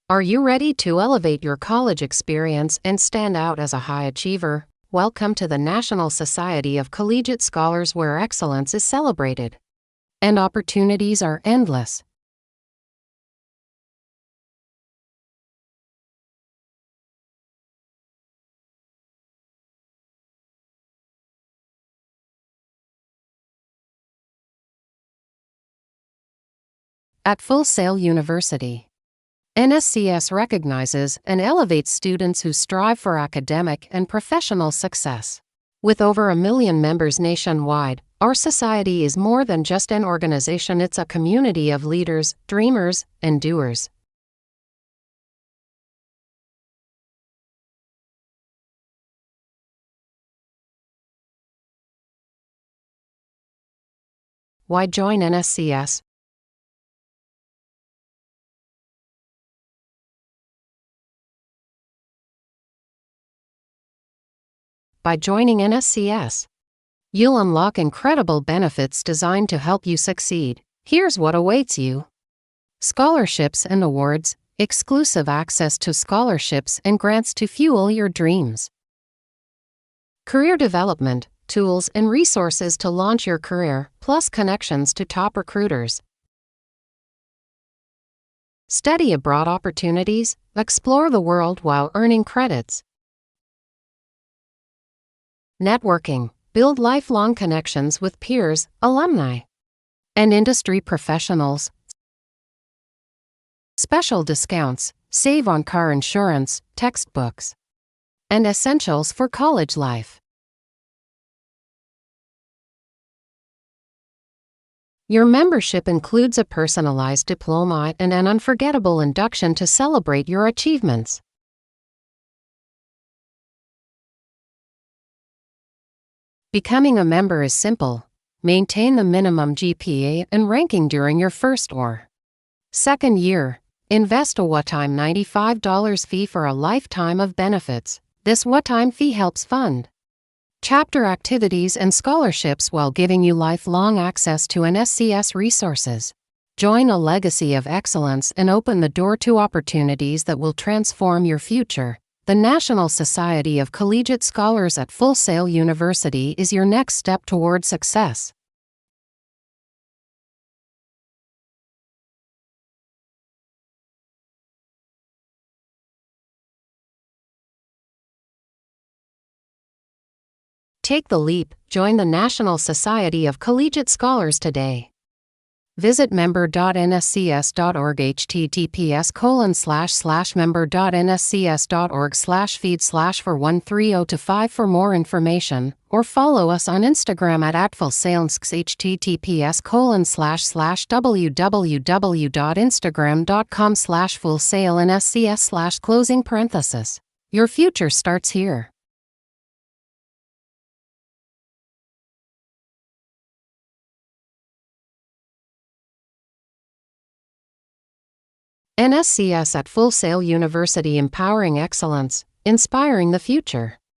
Are you ready to elevate your college experience and stand out as a high achiever? Welcome to the National Society of Collegiate Scholars, where excellence is celebrated and opportunities are endless. At Full Sail University, NSCS recognizes and elevates students who strive for academic and professional success. With over 1 million members nationwide, our society is more than just an organization, it's a community of leaders, dreamers, and doers. Why join NSCS? By joining NSCS, you'll unlock incredible benefits designed to help you succeed. Here's what awaits you: scholarships and awards, exclusive access to scholarships and grants to fuel your dreams, career development, tools and resources to launch your career, plus connections to top recruiters, study abroad opportunities, explore the world while earning credits, networking, build lifelong connections with peers, alumni, and industry professionals, special discounts, save on car insurance, textbooks, and essentials for college life. Your membership includes a personalized diploma and an unforgettable induction to celebrate your achievements. Becoming a member is simple. Maintain the minimum GPA and ranking during your first or second year. Invest a one-time $95 fee for a lifetime of benefits. This one-time fee helps fund chapter activities and scholarships while giving you lifelong access to NSCS resources. Join a legacy of excellence and open the door to opportunities that will transform your future. The National Society of Collegiate Scholars at Full Sail University is your next step toward success. Take the leap. Join the National Society of Collegiate Scholars today. Visit member.nscs.org, https://member.nscs.org/feed/for13025 for more information, or follow us on Instagram at @fullsailnscs, https://www.instagram.com/fullsailnscs/closing parenthesis. Your future starts here. NSCS at Full Sail University, empowering excellence, inspiring the future.